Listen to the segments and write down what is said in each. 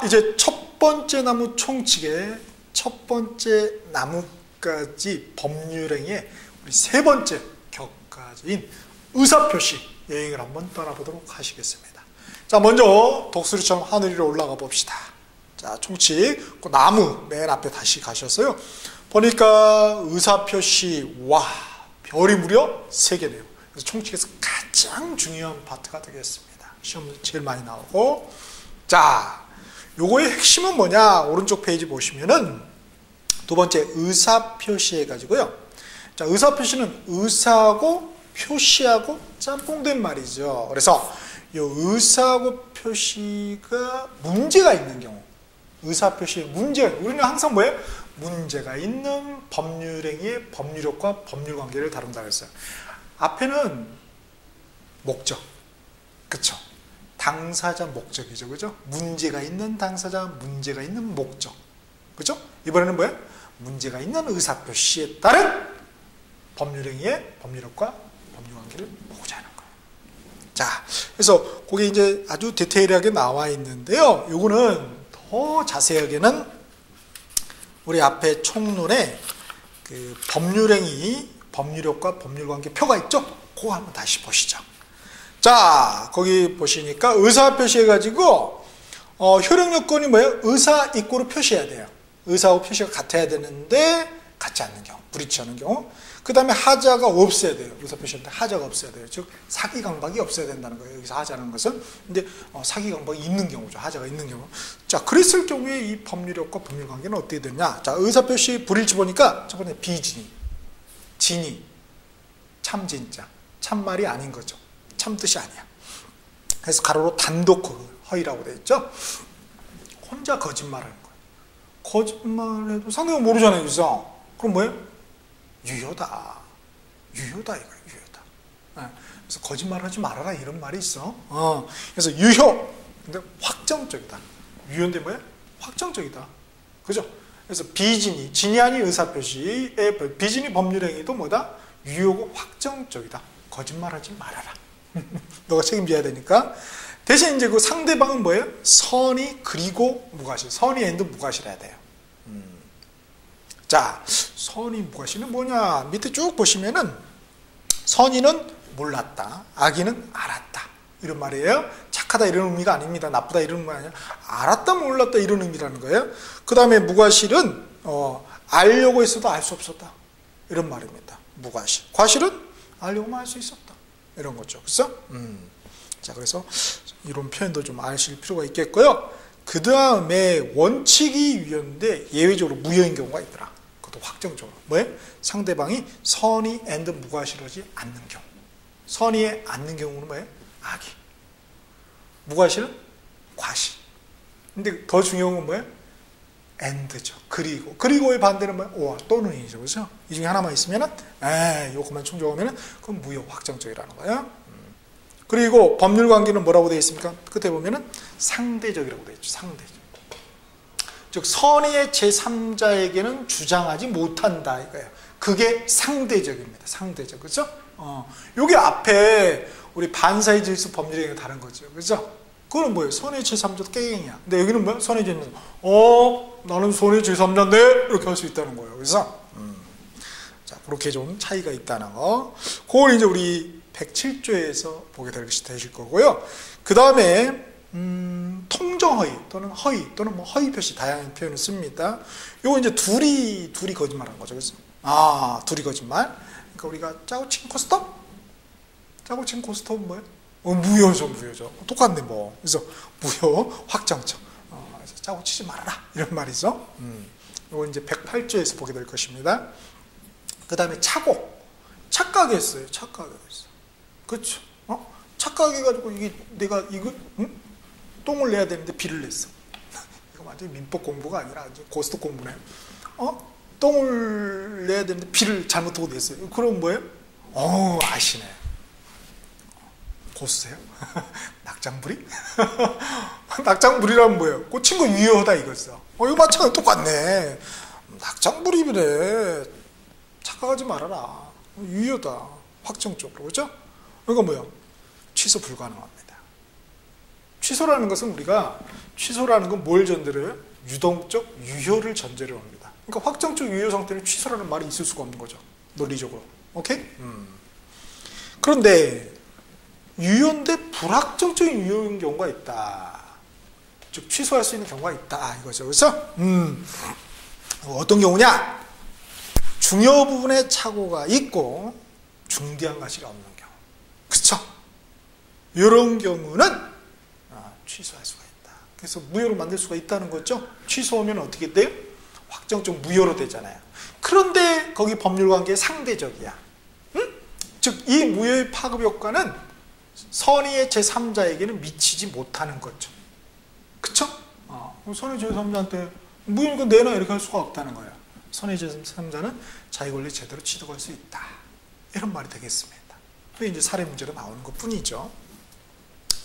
이제 첫 번째 나무 총칙의 첫 번째 나무까지 법률행위의 우리 세 번째 격까지인 의사표시 여행을 한번 떠나보도록 하시겠습니다. 자, 먼저 독수리처럼 하늘 위로 올라가 봅시다. 자, 총칙, 그 나무 맨 앞에 다시 가셨어요. 보니까 의사표시, 와, 별이 무려 3개네요. 그래서 총칙에서 가장 중요한 파트가 되겠습니다. 시험 제일 많이 나오고. 자, 요거의 핵심은 뭐냐? 오른쪽 페이지 보시면은 두 번째 의사표시 해가지고요. 자, 의사표시는 의사하고 표시하고 짬뽕된 말이죠. 그래서 이 의사하고 표시가 문제가 있는 경우, 의사표시에 문제가, 우리는 항상 뭐예요? 문제가 있는 법률행위의 법률효과, 법률관계를 다룬다고 했어요. 앞에는 목적, 그쵸? 당사자 목적이죠, 그죠? 문제가 있는 당사자, 문제가 있는 목적, 그죠? 이번에는 뭐예요? 문제가 있는 의사표시에 따른 법률행위의 법률효과, 법률관계를 보고자 하는 거예요. 자, 그래서 그게 이제 아주 디테일하게 나와 있는데요. 요거는 더 자세하게는 우리 앞에 총론에 그 법률행위, 법률효과, 법률관계 표가 있죠? 그거 한번 다시 보시죠. 자, 거기 보시니까 의사표시 해가지고 효력요건이 뭐예요? 의사 이꼬로 표시해야 돼요. 의사하고 표시가 같아야 되는데 같지 않는 경우, 불일치하는 경우. 그 다음에 하자가 없어야 돼요. 의사표시한테 하자가 없어야 돼요. 즉 사기강박이 없어야 된다는 거예요. 여기서 하자는 것은. 근데 사기강박이 있는 경우죠. 하자가 있는 경우. 자, 그랬을 경우에 이 법률효과, 법률관계는 어떻게 되냐? 자, 의사표시 불일치 보니까 첫 번째 비진이, 진이, 참진자, 참말이 아닌 거죠. 참뜻이 아니야. 그래서 가로로 단독 허위라고 되어 있죠. 혼자 거짓말하는 거예요. 거짓말해도 상대가 모르잖아요. 그래서 그럼 뭐예요? 유효다. 유효다 이거예요. 유효다. 그래서 거짓말하지 말아라 이런 말이 있어. 그래서 유효. 근데 확정적이다. 유효인데 뭐예요? 확정적이다. 그죠? 그래서 비진이, 진이 아닌 의사표시의 비진이 법률행위도 뭐다? 유효고 확정적이다. 거짓말하지 말아라. 너가 책임져야 되니까. 대신 이제 그 상대방은 뭐예요? 선의 그리고 무과실. 선의 앤드 무과실 해야 돼요. 자, 선의 무과실은 뭐냐? 밑에 쭉 보시면은 선의는 몰랐다. 악의는 알았다. 이런 말이에요. 착하다 이런 의미가 아닙니다. 나쁘다 이런 의미가 아니라 알았다 몰랐다 이런 의미라는 거예요. 그 다음에 무과실은 알려고 했어도 알 수 없었다. 이런 말입니다. 무과실. 과실은 알려고만 할 수 있었다. 이런 거죠. 그래서 자, 그래서 이런 표현도 좀 아실 필요가 있겠고요. 그 다음에 원칙이 유효인데 예외적으로 무효인 경우가 있더라. 그것도 확정적으로. 뭐예요? 상대방이 선의 앤드 무과실하지 않는 경우. 선의에 않는 경우는 뭐예요? 악의. 무과실은 과실. 근데 더 중요한 건 뭐예요? 앤드죠. 그리고. 그리고의 반대는 뭐예요? 오와 또는이죠. 그렇죠? 이 중에 하나만 있으면은, 요것만 충족하면은, 그건 무효 확정적이라는 거예요. 그리고 법률관계는 뭐라고 되어 있습니까? 끝에 보면은 상대적이라고 되어 있죠. 상대적. 즉, 선의의 제3자에게는 주장하지 못한다. 이거예요. 그게 상대적입니다. 상대적. 그죠? 요게 앞에 우리 반사의 질서 법률행위가 다른 거죠. 그죠? 그거는 뭐예요? 선의 제3자도 깨갱이야. 근데 여기는 뭐야? 선의 제3자. 나는 선의 제3자인데? 이렇게 할 수 있다는 거예요. 그래서, 자, 그렇게 좀 차이가 있다는 거. 그걸 이제 우리 107조에서 보게 되실 거고요. 그 다음에, 통정허위 또는 허위 또는 뭐 허위 표시 다양한 표현을 씁니다. 요거 이제 둘이 거짓말한 거죠. 그래서, 둘이 거짓말. 그러니까 우리가 짜고 친 코스톱? 짜고 친 코스톱은 뭐예요? 무효죠. 똑같네, 뭐. 그래서 무효, 확정적. 그래서 짜고 치지 말아라. 이런 말이죠. 이거 이제 108조에서 보게 될 것입니다. 그 다음에 착각했어요. 그렇죠. 착각해가지고 내가 똥을 내야 되는데 비를 냈어. 이거 완전히 민법 공부가 아니라 고스톱 공부네. 똥을 내야 되는데 비를 잘못하고 냈어요. 그럼 뭐예요? 아시네. 고수세요? 낙장불이? 낙장불이라면 뭐예요? 꽂힌 거 유효하다 이거죠. 이거 마찬가지 똑같네. 낙장불이래. 착각하지 말아라. 유효다. 확정적으로. 그죠? 그러니까 뭐예요? 취소 불가능합니다. 취소라는 것은 우리가 취소라는 건 뭘 전제로 해요? 유동적 유효를 전제로 합니다. 그러니까 확정적 유효 상태는 취소라는 말이 있을 수가 없는 거죠. 논리적으로. 오케이? 그런데 유효인데 불확정적인 유효인 경우가 있다. 즉 취소할 수 있는 경우가 있다 이거죠. 그래서 어떤 경우냐? 중요 부분에 착오가 있고 중대한 가시가 없는 경우. 그쵸? 이런 경우는 취소할 수가 있다. 그래서 무효로 만들 수가 있다는 거죠. 취소하면 어떻게 돼요? 확정적 무효로 되잖아요. 그런데 거기 법률관계의 상대적이야. 즉 이 무효의 파급 효과는 선의의 제3자에게는 미치지 못하는 거죠. 그쵸? 선의 제3자한테 무효니까 내놔 이렇게 할 수가 없다는 거예요. 선의 제3자는 자기 권리 제대로 취득할 수 있다. 이런 말이 되겠습니다. 그게 이제 사례 문제로 나오는 것 뿐이죠.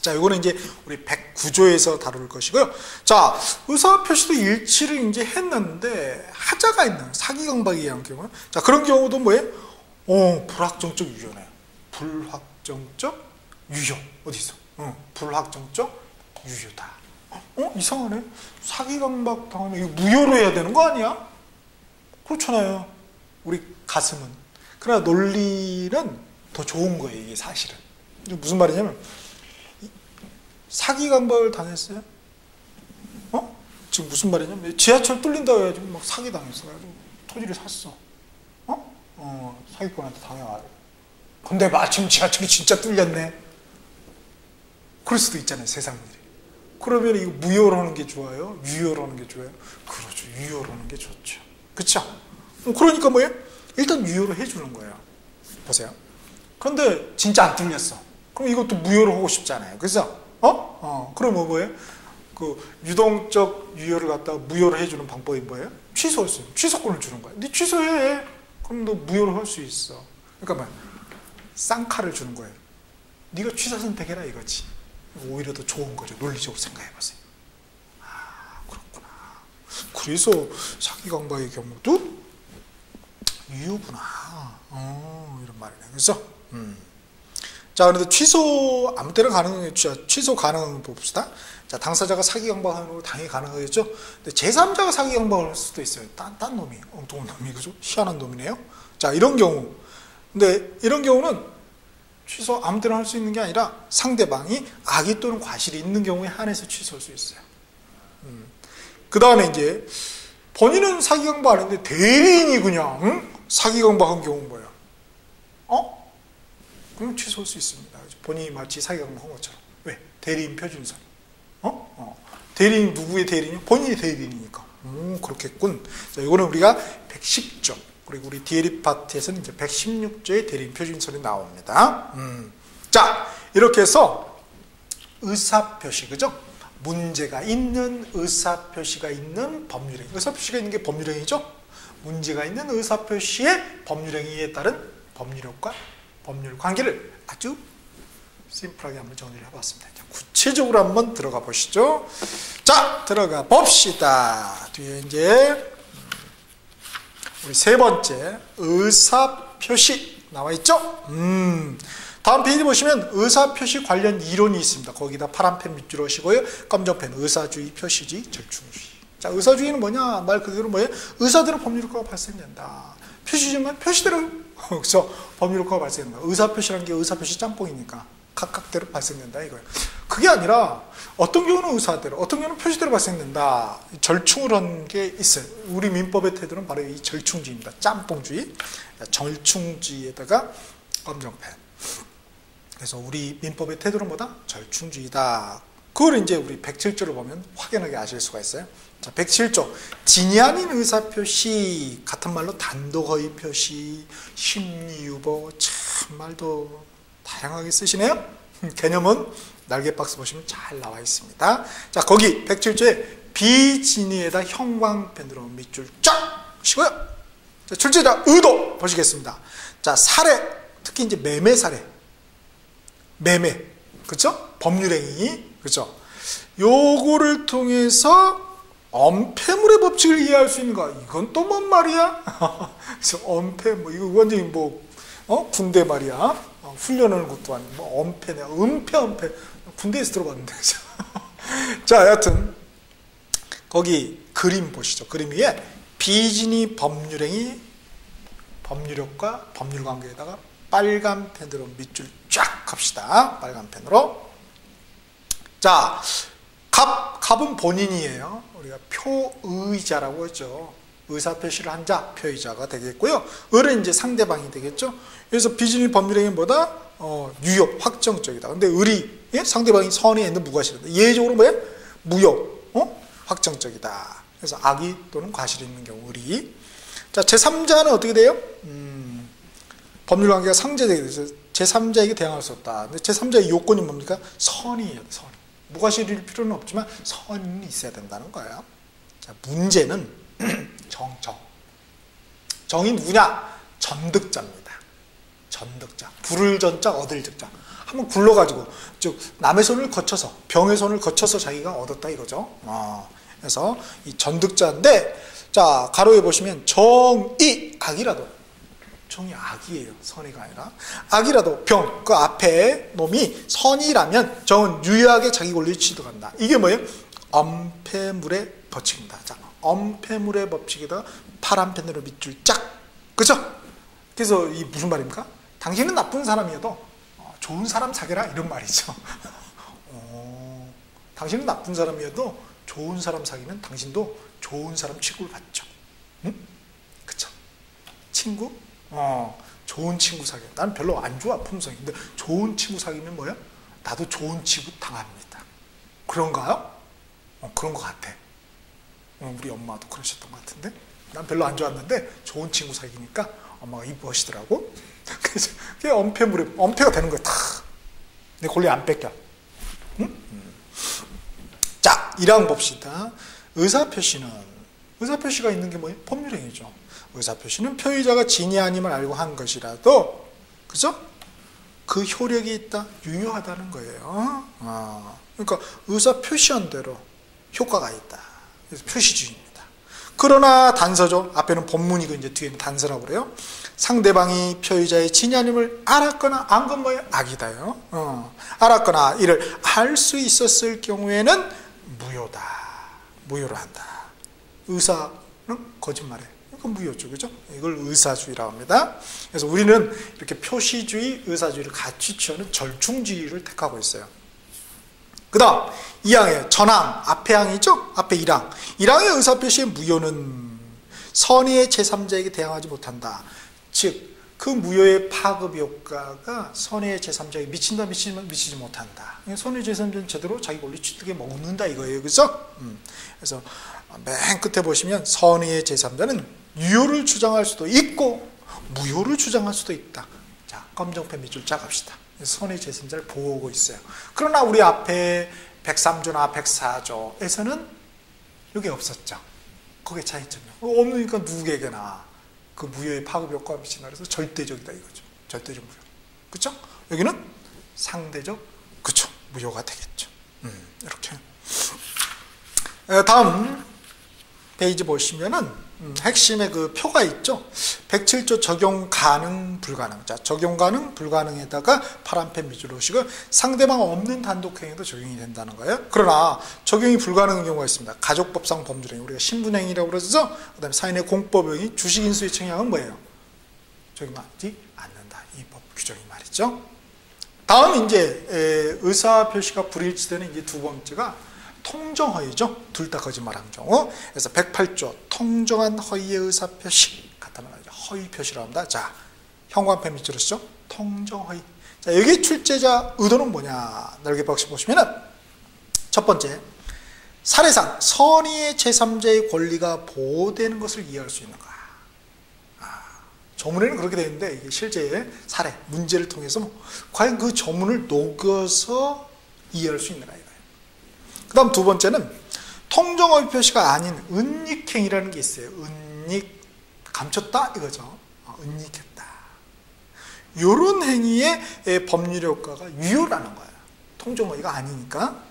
자, 이거는 이제 우리 109조에서 다룰 것이고요. 자, 의사표시도 일치를 이제 했는데 하자가 있는 사기강박에 의한 경우. 자, 그런 경우도 뭐예요? 불확정적 유효네요. 불확정적 유효. 어디 있어? 불확정적 유효다. 이상하네. 사기강박 당하면 이거 무효로 해야 되는 거 아니야? 그렇잖아요. 우리 가슴은. 그러나 논리는 더 좋은 거예요, 이게 사실은. 무슨 말이냐면, 사기강박을 당했어요? 지금 무슨 말이냐면, 지하철 뚫린다고 해가지고 막 사기 당했어. 토지를 샀어. 사기꾼한테 당해가지고. 근데 마침 지하철이 진짜 뚫렸네. 그럴 수도 있잖아요, 세상 일이. 그러면 이거 무효로 하는 게 좋아요? 유효로 하는 게 좋아요? 그렇죠. 유효로 하는 게 좋죠. 그쵸? 그러니까 뭐예요? 일단 유효로 해주는 거예요. 보세요. 그런데 진짜 안 뚫렸어. 그럼 이것도 무효로 하고 싶잖아요. 그래서 그럼 뭐예요? 그 유동적 유효를 갖다가 무효로 해주는 방법이 뭐예요? 취소할 수 있어요. 취소권을 주는 거예요. 네 취소해. 그럼 너 무효로 할 수 있어. 그러니까 쌍칼을 주는 거예요. 네가 취소 선택해라 이거지. 오히려 더 좋은 거죠. 논리적으로 생각해보세요. 그렇구나. 그래서 사기강박의 경우도 유효구나. 이런 말이네. 그래서 자, 그런데 취소 아무 때나 가능해요. 취소 가능한 봅시다. 자, 당사자가 사기강박하는 거 당연히 가능하겠죠. 근데 제3자가 사기강박을 할 수도 있어요. 딴 놈이, 엉뚱한 놈이, 그죠? 희한한 놈이네요. 자, 이런 경우. 근데 이런 경우는 취소 아무 때나 할 수 있는 게 아니라 상대방이 악의 또는 과실이 있는 경우에 한해서 취소할 수 있어요. 그 다음에 이제 본인은 사기강박 안 했는데 대리인이 그냥 사기강박한 경우는 뭐예요? 그럼 취소할 수 있습니다. 본인이 마치 사기강박한 것처럼. 왜? 대리인 표준선. 대리인 누구의 대리인이요? 본인이 대리인이니까. 그렇겠군. 자, 이거는 우리가 110조. 그리고 우리 DLE 파트에서는 이제 116조의 대리인 표준선이 나옵니다. 자, 이렇게 해서 의사표시, 그죠? 문제가 있는 의사표시가 있는 법률행위. 의사표시가 있는 게 법률행위죠? 문제가 있는 의사표시의 법률행위에 따른 법률효과, 법률 관계를 아주 심플하게 한번 정리를 해봤습니다. 구체적으로 한번 들어가 보시죠. 자, 들어가 봅시다. 뒤에 이제 우리 세 번째 의사표시 나와 있죠? 다음 페이지 보시면 의사표시 관련 이론이 있습니다. 거기다 파란 펜 밑줄로 하시고요. 검정 펜 의사주의, 표시주의, 절충주의. 자, 의사주의는 뭐냐? 말 그대로 뭐예요? 의사대로 법률효과가 발생된다. 표시주의는 표시대로 그래서 법률효과가 발생된다. 의사표시라는 게 의사표시 짬뽕이니까 각각대로 발생된다 이거예요. 그게 아니라 어떤 경우는 의사대로, 어떤 경우는 표시대로 발생된다. 절충을 한 게 있어요. 우리 민법의 태도는 바로 이 절충주의입니다. 짬뽕주의, 절충주의에다가 검정펜. 그래서 우리 민법의 태도는 뭐다? 절충주의다. 그걸 이제 우리 107조를 보면 확연하게 아실 수가 있어요. 자, 107조. 진의 아닌 의사표시, 같은 말로 단독허위 표시, 심리유보, 참 말도 다양하게 쓰시네요. 개념은 날개박스 보시면 잘 나와 있습니다. 자, 거기 107조에 비진의에다 형광펜으로 밑줄 쫙 치고요. 자, 출제자 의도 보시겠습니다. 자, 사례, 특히 이제 매매 사례. 매매. 그쵸? 법률행위. 그쵸? 요거를 통해서 엄폐물의 법칙을 이해할 수 있는가? 이건 또 뭔 말이야? 그래서 엄폐, 이거 완전히 군대 말이야. 훈련하는 것도 아니고, 엄폐네. 은폐, 엄폐. 군대에서 들어봤는데, 그죠? 자, 여하튼 거기 그림 보시죠. 그림 위에 비진이 법률행위 법률효과 법률관계에다가 빨간 펜으로 밑줄 쫙 합시다. 빨간 펜으로. 자, 갑은 본인이에요. 우리가 표의자라고 했죠. 의사표시를 한 자, 표의자가 되겠고요. 을은 이제 상대방이 되겠죠. 그래서 비진이 법률행위 뭐다? 유효, 확정적이다. 근데 을이, 예? 상대방이 선의에 있는 무과실이다. 예외적으로 뭐예요? 무효, 확정적이다. 그래서 악의 또는 과실이 있는 경우 을이. 자, 제3자는 어떻게 돼요? 법률관계가 상제되게 돼서 제3자에게 대항할 수 없다. 근데 제3자의 요건이 뭡니까? 선의예요, 선의. 무과실일 필요는 없지만 선이 있어야 된다는 거예요. 자, 문제는 정이 누구냐? 전득자입니다. 전득자. 부를 전자, 얻을 득자. 한번 굴러가지고, 즉, 남의 손을 거쳐서, 병의 손을 거쳐서 자기가 얻었다 이거죠. 그래서 이 전득자인데, 자, 가로에 보시면 정이 악이라도, 정이 악이에요. 선의가 아니라. 악이라도 병, 그 앞에 놈이 선이라면 정은 유효하게 자기 권리를 취득한다. 이게 뭐예요? 엄폐물의 법칙입니다. 자, 엄폐물의 법칙에다가 파란 펜으로 밑줄 짝. 그죠? 그래서 이 무슨 말입니까? 당신은 나쁜 사람이어도 좋은 사람 사귀라 이런 말이죠. 당신은 나쁜 사람이어도 좋은 사람 사귀면 당신도 좋은 사람 취급을 받죠. 응? 그쵸? 친구? 좋은 친구 사귀어. 난 별로 안 좋아, 품성이. 근데 좋은 친구 사귀면 뭐야? 나도 좋은 취급 당합니다. 그런가요? 그런 것 같아. 우리 엄마도 그러셨던 것 같은데. 난 별로 안 좋았는데 좋은 친구 사귀니까 엄마가 이뻐하시더라고. 그래서 그게 엄폐가 되는 거야. 다. 내 권리 안 뺏겨. 응? 자, 1항 봅시다. 의사표시가 있는 게 뭐예요? 법률행위죠. 의사표시는 표의자가 진이 아님을 알고 한 것이라도, 그죠? 그 효력이 있다, 유효하다는 거예요. 그러니까 의사표시한 대로 효과가 있다. 그래서 표시주의입니다. 그러나 단서죠. 앞에는 본문이고 이제 뒤에는 단서라고 그래요. 상대방이 표의자의 진이 아님을 알았거나 안 건 뭐예요? 악이다요. 알았거나 이를 알 수 있었을 경우에는 무효로 한다. 의사는 거짓말해. 이건 무효죠, 그죠? 이걸 의사주의라고 합니다. 그래서 우리는 이렇게 표시주의, 의사주의를 같이 취하는 절충주의를 택하고 있어요. 그 다음 2항에 전항, 앞에 항이죠? 앞에 1항. 1항의 의사표시의 무효는 선의의 제3자에게 대항하지 못한다. 즉, 그 무효의 파급 효과가 선의의 제3자에게 미친다, 미치지 못한다. 선의의 제3자는 제대로 자기 권리 취득에 먹는다 이거예요, 그죠? 그래서 맨 끝에 보시면 선의의 제3자는 유효를 주장할 수도 있고 무효를 주장할 수도 있다. 자, 검정펜 밑줄 쫙 합시다. 선의의 제3자를 보고 있어요. 그러나 우리 앞에 103조나 104조에서는 이게 없었죠. 그게 차이점이요. 없으니까 누구에게나 그 무효의 파급 효과가 미친다. 그래서 절대적이다 이거죠. 절대적 무효. 그렇죠? 여기는 상대적, 그렇죠, 무효가 되겠죠. 이렇게. 다음 페이지 보시면은 핵심의 그 표가 있죠. 107조 적용 가능 불가능. 자, 적용 가능 불가능에다가 파란펜 밑줄로 오시고 상대방 없는 단독행위도 적용이 된다는 거예요. 그러나 적용이 불가능한 경우가 있습니다. 가족법상 법률행위, 우리가 신분행위라고 그러죠. 그다음에 사인의 공법행위, 주식인수의 청약은 뭐예요? 적용하지 않는다. 이 법 규정이 말이죠. 다음 이제 의사표시가 불일치되는 이제 두 번째가 통정허위죠. 둘 다 거짓말한 경우. 그래서 108조 통정한 허위의 의사표시 갖다 말하죠. 허위표시라고 합니다. 자, 형광펜 밑줄로 쓰죠. 통정허위. 자, 여기 출제자 의도는 뭐냐? 넓게 보시면은 첫 번째, 사례상 선의의 제3자의 권리가 보호되는 것을 이해할 수 있는가? 조문에는 그렇게 되어 있는데 이게 실제 사례, 문제를 통해서 과연 그 조문을 녹여서 이해할 수 있는가? 그 다음 두 번째는 통정허위 표시가 아닌 은닉행위라는 게 있어요. 은닉, 감췄다 이거죠. 은닉했다. 이런 행위의 법률 효과가 유효라는 거예요. 통정허위가 아니니까.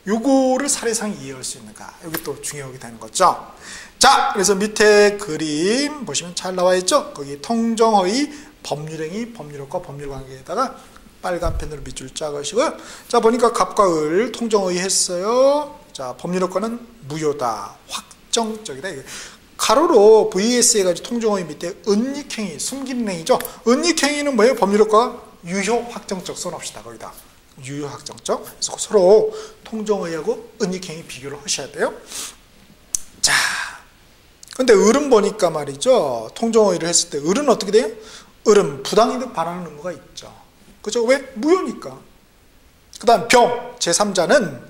요거를 사례상 이해할 수 있는가. 여기 또 중요하게 되는 거죠. 자, 그래서 밑에 그림 보시면 잘 나와 있죠. 거기 통정허위, 법률행위, 법률효과, 법률관계에다가 빨간 펜으로 밑줄 짜으시고요. 자, 보니까 갑과 을 통정의 했어요. 자, 법률효과는 무효다. 확정적이다. 가로로 vs 해가지고 통정의 밑에 은닉행위, 숨기는 행위죠. 은닉행위는 뭐예요? 법률효과가 유효 확정적 써놓읍시다. 거기다. 유효 확정적. 그래서 서로 통정의하고 은닉행위 비교를 하셔야 돼요. 자, 근데 을은 보니까 말이죠. 통정의를 했을 때 을은 어떻게 돼요? 을은 부당이득 반하는 의무가 있죠. 그죠? 왜? 무효니까. 그 다음 병, 제3자는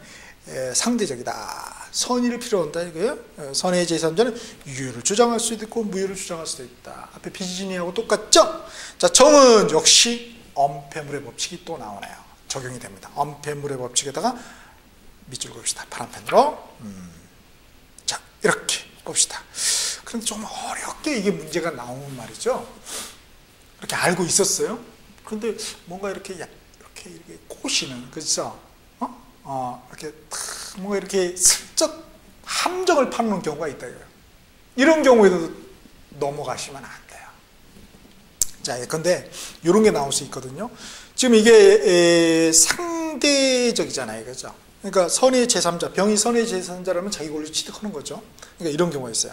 상대적이다. 선의를 필요로 한다 이거예요. 선의 제3자는 유효를 주장할 수도 있고 무효를 주장할 수도 있다. 앞에 비진이하고 똑같죠? 자, 정은 역시 엄폐물의 법칙이 또 나오네요. 적용이 됩니다. 엄폐물의 법칙에다가 밑줄 그읍시다. 파란펜으로. 자, 이렇게 봅시다. 그런데 좀 어렵게 이게 문제가 나오는 말이죠. 이렇게 알고 있었어요. 그런데 뭔가 이렇게 꼬시는, 그렇죠? 이렇게 뭔가 이렇게 슬쩍 함정을 파는 경우가 있다 이거예요. 이런 경우에도 넘어가시면 안 돼요. 자, 근데 이런 게 나올 수 있거든요. 지금 이게 상대적이잖아요, 그죠? 그러니까 선의 제3자, 병이 선의 제3자라면 자기 권리를 취득하는 거죠. 그러니까 이런 경우가 있어요.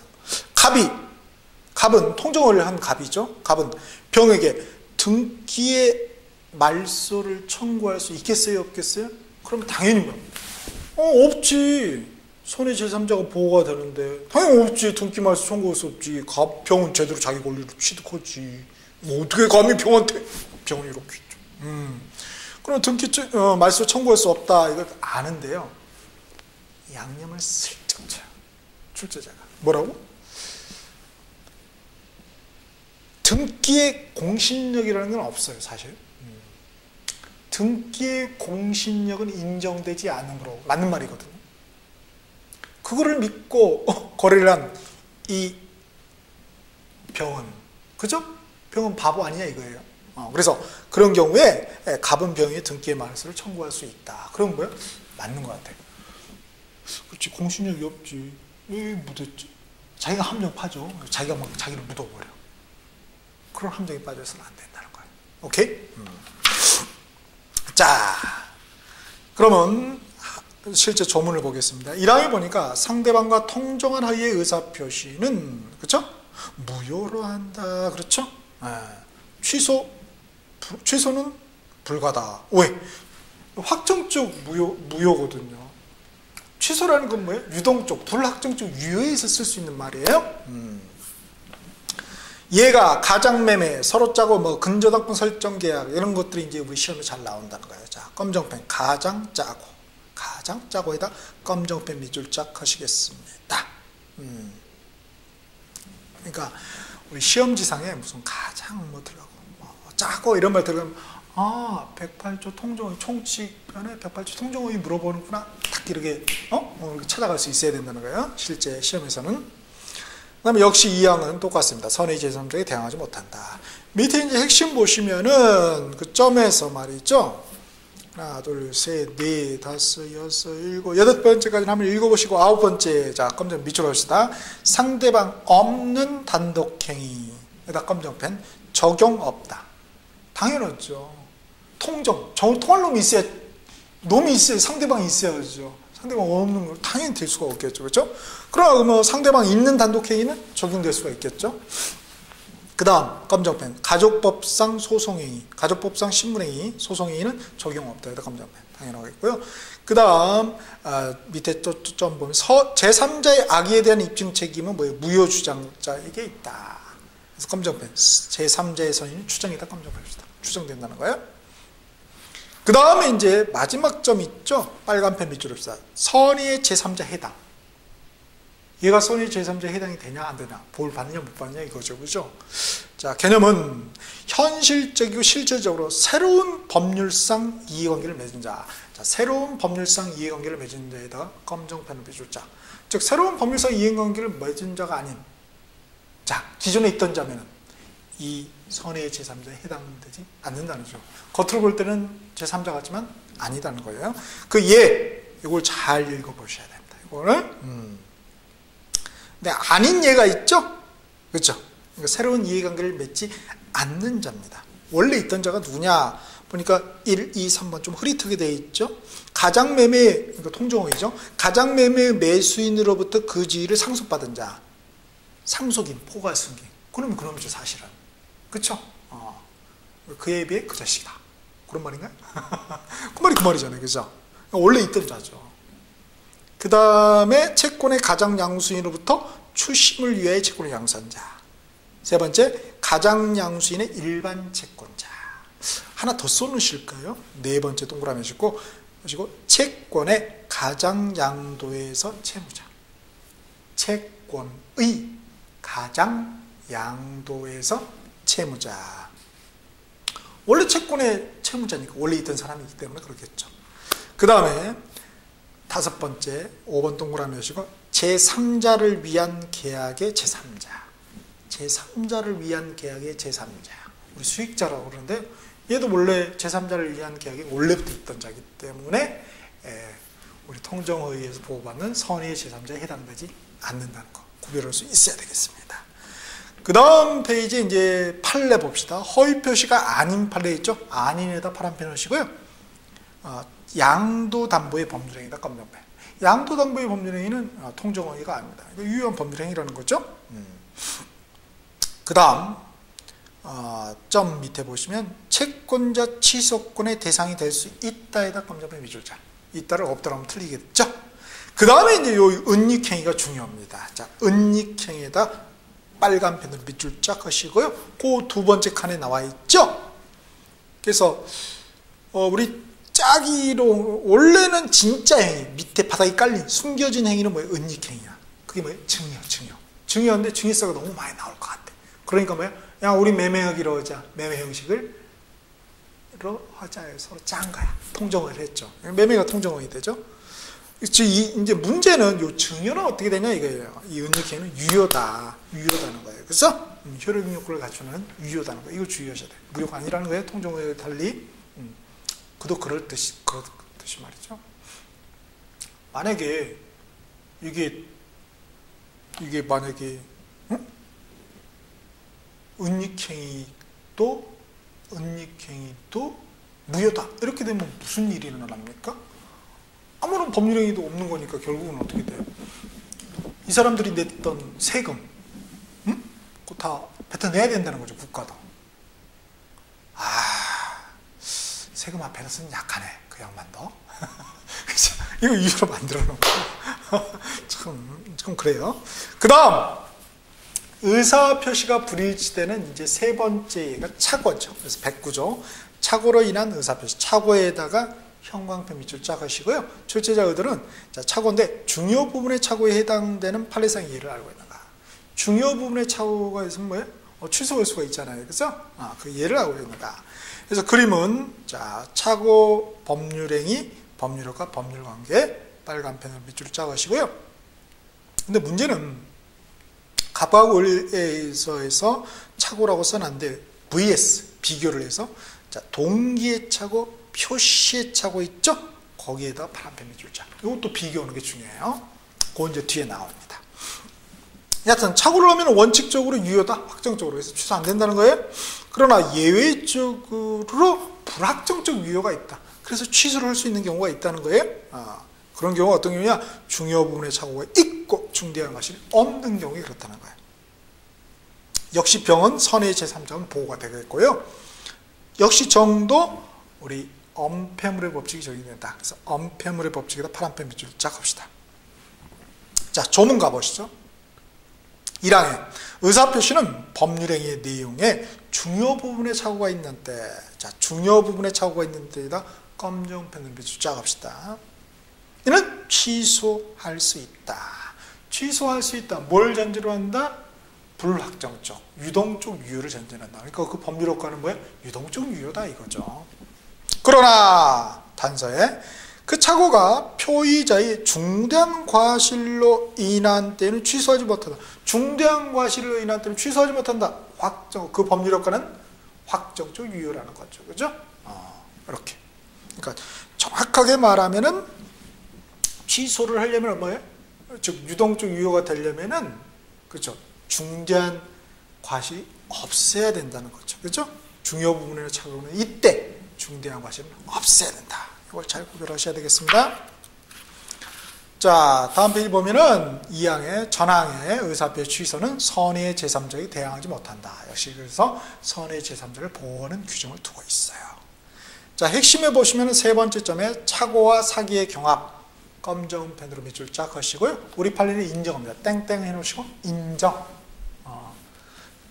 갑은 통정을 한 갑이죠. 갑은 병에게 등기의 말소를 청구할 수 있겠어요, 없겠어요? 그럼 당연히 뭐 없지. 선의 제3자가 보호가 되는데 당연히 없지. 등기 말소 청구할 수 없지. 병은 제대로 자기 권리를 취득하지. 뭐 어떻게 감히 병은 이렇게 있죠. 그럼 등기 말소 청구할 수 없다 이걸 아는데요. 양념을 슬쩍 쳐요. 출제자가 뭐라고? 등기의 공신력이라는 건 없어요, 사실. 등기의 공신력은 인정되지 않은 거라고 맞는 말이거든요. 그거를 믿고 거래를 한 이 병은, 그죠? 병은 바보 아니냐 이거예요. 그래서 그런 경우에 갑은 병의 등기의 말소를 청구할 수 있다. 그럼 뭐야? 맞는 것 같아요. 그렇지, 공신력이 없지. 왜 묻었지? 자기가 함정 파죠. 자기가 막 자기를 묻어버려. 그런 함정에 빠져서는 안 된다는 거예요. 오케이? 자, 그러면 실제 조문을 보겠습니다. 1항에 보니까 상대방과 통정한 하에의 의사표시는, 그렇죠? 무효로 한다. 그렇죠? 취소는 불가다. 왜? 확정적 무효거든요. 취소라는 건 뭐예요? 유동적, 불확정적 유효에서 쓸 수 있는 말이에요. 얘가 가장매매, 서로 짜고 뭐 근저당권 설정 계약 이런 것들이 이제 우리 시험에 잘 나온다는 거예요. 자, 검정펜 가장 짜고에다 검정펜 밑줄 짝 하시겠습니다. 그러니까 우리 시험지상에 무슨 가장 뭐 들어가고 짜고 이런 말 들으면 108조 통정의 총칙편에 108조 통정의 물어보는구나. 딱 이렇게 이렇게 찾아갈 수 있어야 된다는 거예요. 실제 시험에서는. 그 다음에 역시 2항은 똑같습니다. 선의 제3자에게 대항하지 못한다. 밑에 이제 핵심 보시면은 그 점에서 말이죠. 하나, 둘, 셋, 넷, 다섯, 여섯, 일곱, 8번째까지 한번 읽어보시고 9번째, 자, 검정 밑줄 합시다. 상대방 없는 단독행위. 여기다 검정펜. 적용 없다. 당연하죠. 통할 놈이 있어야, 상대방이 있어야죠. 상대방 없는 걸 당연히 될 수가 없겠죠. 그렇죠? 그러면 상대방 있는 단독행위는 적용될 수가 있겠죠. 그 다음 검정펜 가족법상 소송행위, 가족법상 신분행위, 소송행위는 적용 없다. 여기다 검정펜 당연하겠고요. 그 다음 밑에 좀 보면 제3자의 악의에 대한 입증 책임은 뭐예요? 무효주장자에게 있다. 그래서 검정펜 제3자의 선의는 추정이다. 검정펜입니다. 추정된다는 거예요. 그 다음에 이제 마지막 점 있죠? 빨간 펜 밑줄 읍시다. 선의의 제3자 해당. 얘가 선의 제3자에 해당이 되냐 안 되냐, 볼 받느냐 못 받느냐 이거죠. 그죠? 자, 개념은 현실적이고 실질적으로 새로운 법률상 이해관계를 맺은 자. 자, 새로운 법률상 이해관계를 맺은 자에다가 검정펜을 밑줄 자. 즉 새로운 법률상 이해관계를 맺은 자가 아닌, 자, 기존에 있던 자면은 이 선의 제3자에 해당되지 않는다는 거죠. 겉으로 볼 때는 제3자 같지만 아니다는 거예요. 그 이걸 잘 읽어보셔야 됩니다. 이거를. 근데 아닌 예가 있죠? 그렇죠? 그러니까 새로운 이해관계를 맺지 않는 자입니다. 원래 있던 자가 누구냐? 보니까 1, 2, 3번 좀 흐릿하게 되어 있죠. 가장매매, 이거 통정어이죠. 가장매매 매수인으로부터 그 지위를 상속받은 자. 상속인, 포괄승계. 그러면 그놈이죠, 사실은. 그쵸? 그에 비해 그 자식이다. 그런 말인가요? 그 말이 그 말이잖아요. 그죠? 원래 있던 자죠. 그 다음에 채권의 가장 양수인으로부터 추심을 위하여 채권을 양수한 자. 세 번째, 가장 양수인의 일반 채권자. 하나 더 써놓으실까요? 네 번째 동그라미 하시고, 채권의 가장 양도에서 채무자. 채권의 가장 양도에서 채무자. 원래 채권의 채무자니까 원래 있던 사람이기 때문에 그렇겠죠. 그 다음에 다섯 번째 5번 동그라미 하시고 제3자를 위한 계약의 제3자. 제3자를 위한 계약의 제3자. 우리 수익자라고 그러는데 얘도 원래 제3자를 위한 계약이 원래부터 있던 자이기 때문에 우리 통정허위에서 보호받는 선의의 제3자에 해당되지 않는다는 거 구별할 수 있어야 되겠습니다. 그 다음 페이지에 이제 판례 봅시다. 허위 표시가 아닌 판례 있죠? 아닌에다 파란 펜 하시고요. 양도담보의 법률행위다. 검정펜. 양도담보의 법률행위는 통정허위가 아닙니다. 이거 유효한 법률행위라는 거죠. 그 다음 점 밑에 보시면 채권자 취소권의 대상이 될 수 있다에다 검정펜 위줄자. 있다를 없다로 하면 틀리겠죠. 그 다음에 이제 요 은닉행위가 중요합니다. 자, 은닉행위에다 빨간 펜으로 밑줄 쫙 하시고요. 그 두 번째 칸에 나와 있죠. 그래서 우리 짜기로 원래는 진짜 행위, 밑에 바닥에 깔린 숨겨진 행위는 뭐예요? 은닉행위야. 그게 뭐예요? 증여인데 증여세가 너무 많이 나올 것 같아. 그러니까 뭐예요? 야, 우리 매매하기로 하자. 매매 형식으로 하자. 서로 짠 거야. 통정을 했죠. 매매가 통정이 되죠. 이제 문제는 요 증여는 어떻게 되냐 이거예요. 이 은닉행위는 유효다는 거예요. 그래서 효력 요건을 갖추는 유효다는 거예요. 이거 주의하셔야 돼요. 무효가 아니라는 거예요. 통정에 달리. 그도 그럴 뜻이 말이죠. 만약에 이게 만약에 은닉행위도 무효다 이렇게 되면 무슨 일이 일어납니까? 아무런 법률행위도 없는 거니까 결국은 어떻게 돼요? 이 사람들이 냈던 세금, 그거 다 뱉어내야 된다는 거죠, 국가도. 세금 앞에서는 약하네, 그 양반도. 이거 이유로 만들어 놓은 거. 참 그래요. 그 다음, 의사표시가 불일치되는 이제 세 번째 얘가 착오죠. 그래서 109조. 착오로 인한 의사표시. 착오에다가 형광펜 밑줄 쫙 하시고요. 출제자 의도는 착오인데 중요 부분의 착오에 해당되는 판례상 이해를 알고 있는가. 중요 부분의 착오가 있으면 뭐예요? 취소할 수가 있잖아요. 그래서 그 이해를 알고 있는가. 그래서 그림은 착오 법률행위, 법률효과, 법률관계 빨간 펜으로 밑줄 쫙 하시고요. 근데 문제는 갑하고 을에서 착오라고 써놨는데 vs 비교를 해서 동기의 착오, 표시의 착오 있죠? 거기에다 파란 펜 밑줄 쫙. 이것도 비교하는 게 중요해요. 그건 이제 뒤에 나옵니다. 여하튼 착오를 하면 원칙적으로 유효다, 확정적으로 해서 취소 안 된다는 거예요. 그러나 예외적으로 불확정적 유효가 있다. 그래서 취소를 할 수 있는 경우가 있다는 거예요. 그런 경우가 어떤 경우냐? 중요 부분의 착오가 있고 중대한 과실이 없는 경우에 그렇다는 거예요. 역시 병은 선의 제3자는 보호가 되겠고요. 역시 정도 우리 엄폐물의 법칙이 적용된다. 그래서 엄폐물의 법칙에다 파란펜 밑줄 쫙 합시다. 자, 조문 가보시죠. 1항에 의사표시는 법률행위의 내용에 중요 부분의 착오가 있는 때, 중요 부분의 착오가 있는 때에다 검정펜을 밑줄 쫙 합시다. 이는 취소할 수 있다. 취소할 수 있다. 뭘 전제로 한다? 불확정적, 유동적 유효를 전제로 한다. 그러니까 그 법률효과는 뭐예요? 유동적 유효다 이거죠. 그러나 단서에 그 착오가 표의자의 중대한 과실로 인한 때는 취소하지 못한다. 중대한 과실로 인한 때는 취소하지 못한다. 그 법률효과는 확정적 유효라는 거죠. 그죠? 이렇게. 그러니까 정확하게 말하면은 취소를 하려면 뭐예요? 즉 유동적 유효가 되려면은 그렇죠. 중대한 과실이 없어야 된다는 거죠. 그죠? 중요 부분의 착오는 이때 중대한 과실은 없애야 된다. 이걸 잘 구별하셔야 되겠습니다. 자, 다음 페이지 보면은 2항의 전항의 의사표시 취소는 선의의 제3자에게 대항하지 못한다. 역시 그래서 선의의 제3자를 보호하는 규정을 두고 있어요. 자, 핵심에 보시면은 세 번째 점에 착오와 사기의 경합, 검정 펜으로 밑줄 쫙 그으시고요. 우리 판례를 인정합니다. 땡땡 해놓으시고 인정.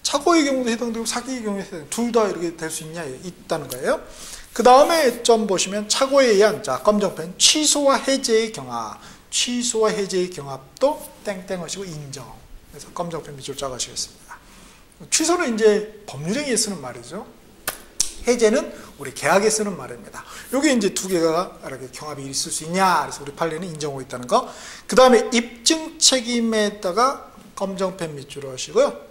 착오의 경우도 해당되고 사기의 경우도 해당되고 둘 다 이렇게 될 수 있냐? 있다는 거예요. 그 다음에 점 보시면 착오에 의한 자 검정펜 취소와 해제의 경합, 취소와 해제의 경합도 땡땡 하시고 인정. 그래서 검정펜 밑줄 쫙 하시겠습니다. 취소는 이제 법률행위에 쓰는 말이죠. 해제는 우리 계약에 쓰는 말입니다. 요게 이제 두 개가 이렇게 경합이 있을 수 있냐? 그래서 우리 판례는 인정하고 있다는 거. 그 다음에 입증 책임에다가 검정펜 밑줄 하시고요.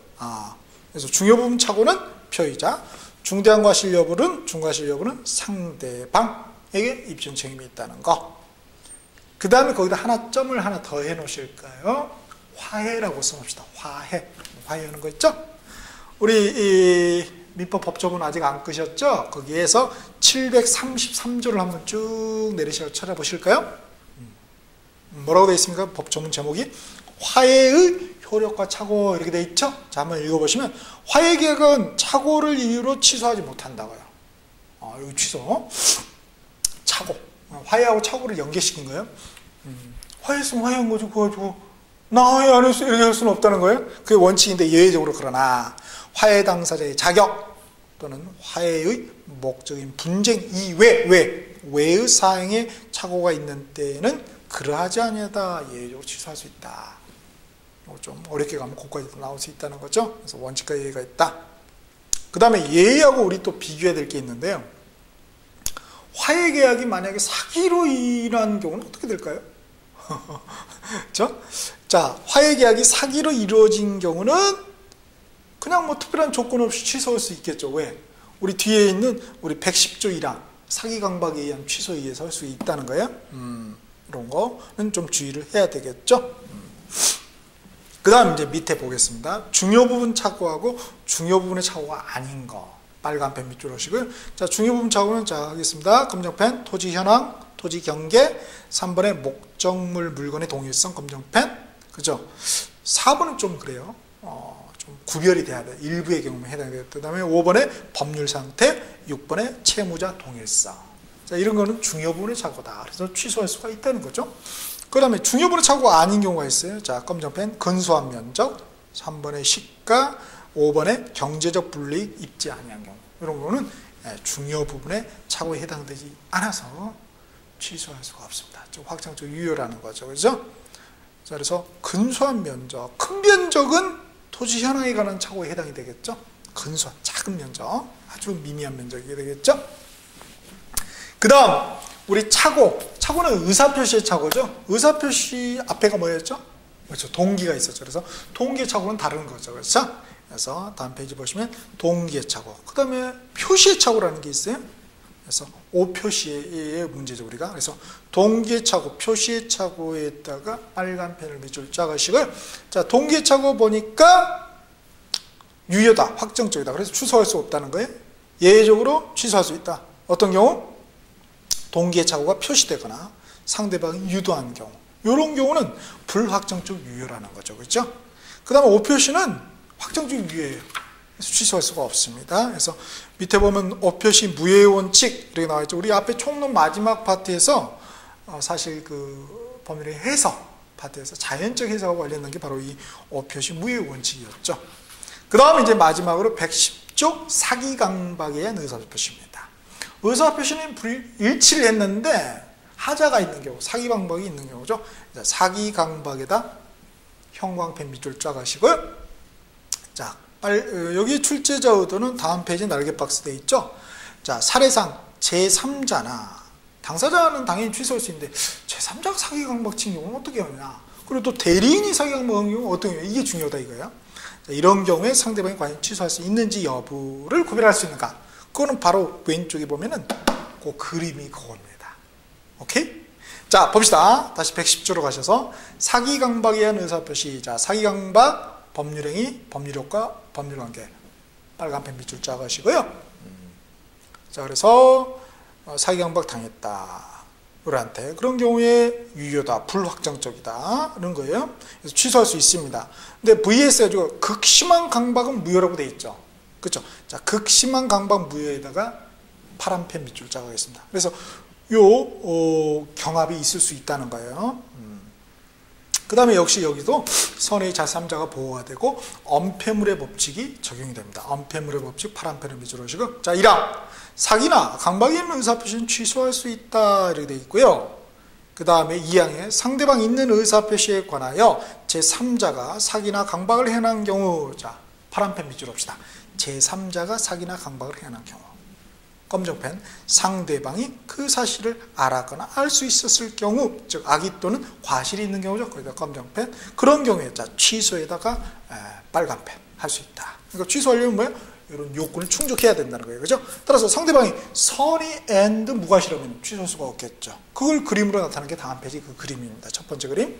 그래서 중요 부분 착오는 표의자, 중대한 과실 여부는 중과실 여부는 상대방에게 입증 책임이 있다는 거. 그 다음에 거기다 하나 점을 하나 더 해 놓으실까요? 화해라고 써봅시다. 화해하는 거 있죠? 우리 이 민법 법조문 아직 안 끄셨죠? 거기에서 733조를 한번 쭉 내리셔서 찾아보실까요? 뭐라고 되어 있습니까? 법조문 제목이 화해의 효력과 착오 이렇게 되어 있죠? 자, 한번 읽어보시면 화해계약은 착오를 이유로 취소하지 못한다고요. 여기 취소. 착오. 화해하고 착오를 연계시킨 거예요. 화해했으면 화해한 거죠. 그거 가지고 나 화해 안 했어 이렇게 할 수는 없다는 거예요. 그게 원칙인데 예외적으로 그러나 화해 당사자의 자격 또는 화해의 목적인 분쟁 외의 사항에 착오가 있는 때에는 그러하지 아니하다 예외적으로 취소할 수 있다. 좀 어렵게 가면 거기까지도 나올 수 있다는 거죠. 그래서 원칙과 예외가 있다. 그 다음에 예외하고 우리 또 비교해야 될 게 있는데요. 화해 계약이 만약에 사기로 인한 경우는 어떻게 될까요? 그렇죠? 자, 화해 계약이 사기로 이루어진 경우는 그냥 뭐 특별한 조건 없이 취소할 수 있겠죠. 왜? 우리 뒤에 있는 우리 110조 1항 사기 강박에 의한 취소에 의해서 할 수 있다는 거예요. 이런 거는 좀 주의를 해야 되겠죠. 그 다음 이제 밑에 보겠습니다. 중요 부분 착오하고 중요 부분의 착오가 아닌 거. 빨간 펜 밑줄 하시고요. 자, 중요 부분 착오는 자, 하겠습니다. 검정펜, 토지 현황, 토지 경계, 3번의 목적물 물건의 동일성 검정펜. 그죠? 4번은 좀 그래요. 좀 구별이 돼야 돼. 일부의 경우만 해당이 되겠다. 그 다음에 5번의 법률 상태, 6번의 채무자 동일성. 자, 이런 거는 중요 부분의 착오다. 그래서 취소할 수가 있다는 거죠. 그 다음에 중요 부분의 착오가 아닌 경우가 있어요. 자, 검정펜, 근소한 면적, 3번의 시가, 5번의 경제적 불이익 입지 아니한 경우. 이런 거는 중요 부분의 착오에 해당되지 않아서 취소할 수가 없습니다. 좀 확정적 유효라는 거죠. 그죠? 자, 그래서 근소한 면적, 큰 면적은 토지 현황에 관한 착오에 해당이 되겠죠? 근소한, 작은 면적, 아주 미미한 면적이 되겠죠? 그 다음, 우리 착오는 의사표시의 착오죠? 의사표시 앞에가 뭐였죠? 그렇죠. 동기가 있었죠. 그래서 동기의 착오는 다른 거죠. 그렇죠? 그래서 다음 페이지 보시면 동기의 착오. 그 다음에 표시의 착오라는 게 있어요. 그래서 오표시의 문제죠, 우리가. 그래서 동기의 착오, 표시의 착오에다가 빨간 펜을 밑줄 짜가시고요. 자, 동기의 착오 보니까 유효다, 확정적이다. 그래서 취소할 수 없다는 거예요. 예외적으로 취소할 수 있다. 어떤 경우? 동기의 착오가 표시되거나 상대방이 유도한 경우. 이런 경우는 불확정적 유효라는 거죠. 그렇죠? 그 다음에 오표시는 확정적 유효예요. 그래서 취소할 수가 없습니다. 그래서 밑에 보면 오표시 무효의 원칙 이렇게 나와 있죠. 우리 앞에 총론 마지막 파트에서 사실 그 법률의 해석 파트에서 자연적 해석과 관련된 게 바로 이 오표시 무효의 원칙이었죠. 그 다음에 이제 마지막으로 110조 사기 강박에 의한 의사표시입니다. 의사표시는 일치를 했는데 하자가 있는 경우, 사기 강박이 있는 경우죠. 사기 강박에다 형광펜 밑줄 짜가시고요. 자, 여기 출제자 의도는 다음 페이지 날개 박스 돼 있죠. 자, 사례상 제3자나 당사자는 당연히 취소할 수 있는데 제3자가 사기 강박 친 경우는 어떻게 하느냐. 그리고 또 대리인이 사기 강박한 경우는 어떻게 하느냐. 이게 중요하다 이거예요. 자, 이런 경우에 상대방이 과연 취소할 수 있는지 여부를 구별할 수 있는가. 그거는 바로 왼쪽에 보면은 그 그림이 그겁니다. 오케이? 자, 봅시다. 다시 110조로 가셔서 사기 강박에 의한 의사표시. 자, 사기 강박, 법률행위, 법률효과, 법률관계. 빨간 펜 밑줄 짜가시고요. 자, 그래서 사기강박 당했다. 을한테. 그런 경우에 유효다, 불확정적이다. 이런 거예요. 그래서 취소할 수 있습니다. 근데 VS 가지고 극심한 강박은 무효라고 돼 있죠. 그렇죠? 자, 극심한 강박 무효에다가 파란펜 밑줄 작업하겠습니다. 그래서 요 경합이 있을 수 있다는 거예요. 그 다음에 역시 여기도 선의 제3자가 보호가 되고 엄폐물의 법칙이 적용이 됩니다. 엄폐물의 법칙 파란펜을 밑으로 하시고, 자, 1항 사기나 강박이 있는 의사표시는 취소할 수 있다 이렇게 되어 있고요. 그 다음에 2항에 상대방 있는 의사표시에 관하여 제3자가 사기나 강박을 행한 경우, 자, 파란펜 밑줄 합시다. 제3자가 사기나 강박을 행한 경우, 검정펜, 상대방이 그 사실을 알았거나 알 수 있었을 경우, 즉 악의 또는 과실이 있는 경우죠. 거기다 검정펜. 그런 경우에 자, 취소에다가 빨간펜 할 수 있다. 그러니까 취소하려면 뭐예요? 이런 요건을 충족해야 된다는 거예요. 그죠? 따라서 상대방이 선의 and 무과실하면 취소할 수가 없겠죠. 그걸 그림으로 나타내는 게 다음 페이지 그 그림입니다. 첫 번째 그림.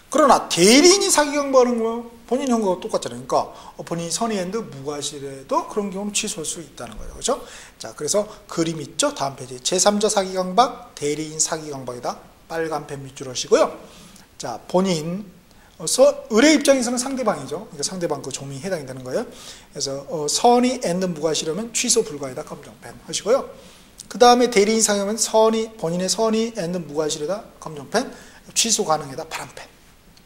그러나 대리인이 사기강박하는 거 본인 한 거와 똑같잖아요. 그러니까 본인이 선의 and 무과실에도 그런 경우는 취소할 수 있다는 거예요. 그죠? 자, 그래서 그림 있죠? 다음 페이지. 제3자 사기강박, 대리인 사기강박이다. 빨간 펜 밑줄 하시고요. 자, 본인 을의 입장에서는 상대방이죠. 그러니까 상대방 그 종이 해당이 되는 거예요. 그래서 선의 and 무과실하면 취소 불가에다 검정펜 하시고요. 그 다음에 대리인 사기하면 본인의 선의 and 무과실에다 검정펜, 취소 가능에다 파란펜.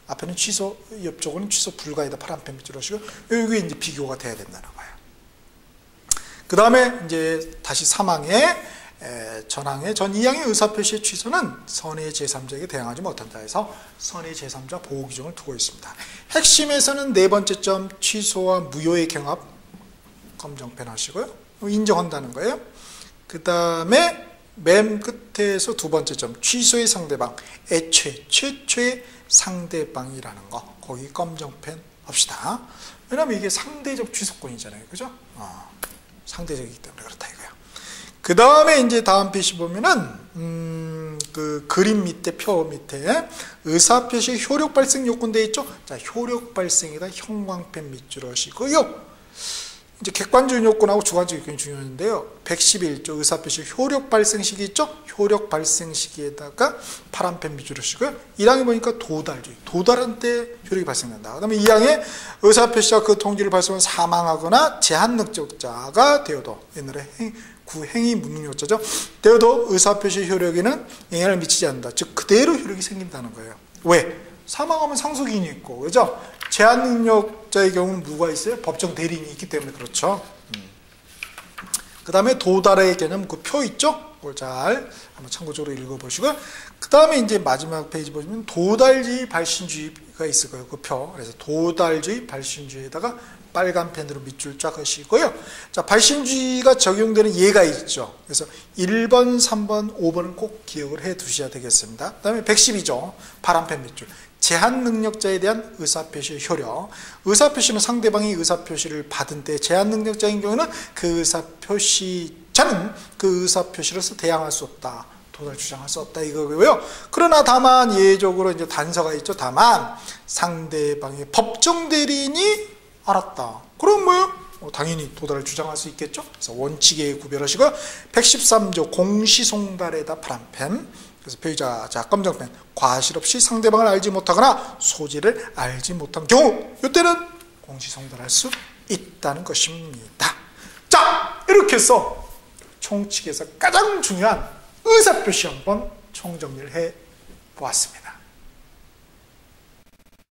앞에는 취소, 옆쪽은 취소 불가에다 파란펜 밑줄 하시고, 여기 이제 비교가 돼야 된다는 거예요. 그 다음에 이제 다시 3항에 전항의 전 2항의 의사표시의 취소는 선의 제3자에게 대항하지 못한다 해서 선의 제3자 보호 기준을 두고 있습니다. 핵심에서는 네 번째 점 취소와 무효의 경합 검정펜 하시고요. 인정한다는 거예요. 그 다음에 맨 끝에서 두 번째 점 취소의 상대방 최초의 상대방이라는 거 거기 검정펜 합시다. 왜냐하면 이게 상대적 취소권이잖아요. 그죠? 상대적이기 때문에 그렇다 이거예요. 그 다음에 이제 다음 페이지 보면은 그 그림 밑에 표 밑에 의사표시 효력 발생 요건 되어 있죠. 자, 효력 발생에다 형광펜 밑줄 하시고요. 이제 객관적인 요건하고 주관적 요건이 중요한데요. 111조 의사표시 효력 발생 시기 있죠. 효력 발생 시기에다가 파란펜 밑줄 하시고요. 1항에 보니까 도달주의, 도달한 때 효력이 발생된다. 그 다음에 2항에 의사표시가 그 통지를 발송한 사망하거나 제한능력자가 되어도 옛날에 구행위 무능력자죠. 되어도 의사표시 효력에는 영향을 미치지 않는다. 즉 그대로 효력이 생긴다는 거예요. 왜? 사망하면 상속인이 있고, 그죠? 제한능력자의 경우는 누가 있어요? 법정 대리인이 있기 때문에 그렇죠. 그 다음에 도달의 개념 그 표 있죠? 그걸 잘 한번 참고적으로 읽어보시고요. 그 다음에 이제 마지막 페이지 보시면 도달주의 발신주의가 있을 거예요. 그 표. 그래서 도달주의 발신주의에다가 빨간 펜으로 밑줄 쫙 하시고요. 자, 발신주의가 적용되는 예가 있죠. 그래서 1번, 3번, 5번은 꼭 기억을 해 두셔야 되겠습니다. 그 다음에 112조 파란펜 밑줄. 제한능력자에 대한 의사표시의 효력. 의사표시는 상대방이 의사표시를 받은 때 제한능력자인 경우는 그 의사표시자는 그 의사표시로서 대항할 수 없다. 도달 주장할 수 없다 이거고요. 그러나 다만 예적으로 이제 단서가 있죠. 다만 상대방의 법정 대리인이 알았다. 그럼 뭐요? 당연히 도달을 주장할 수 있겠죠. 그래서 원칙에 구별하시고요. 113조 공시송달에다 파란펜. 그래서 표의자, 자, 검정펜. 과실 없이 상대방을 알지 못하거나 소재를 알지 못한 경우 이때는 공시송달할 수 있다는 것입니다. 자, 이렇게 해서 총칙에서 가장 중요한 의사표시 한번 총정리를 해보았습니다.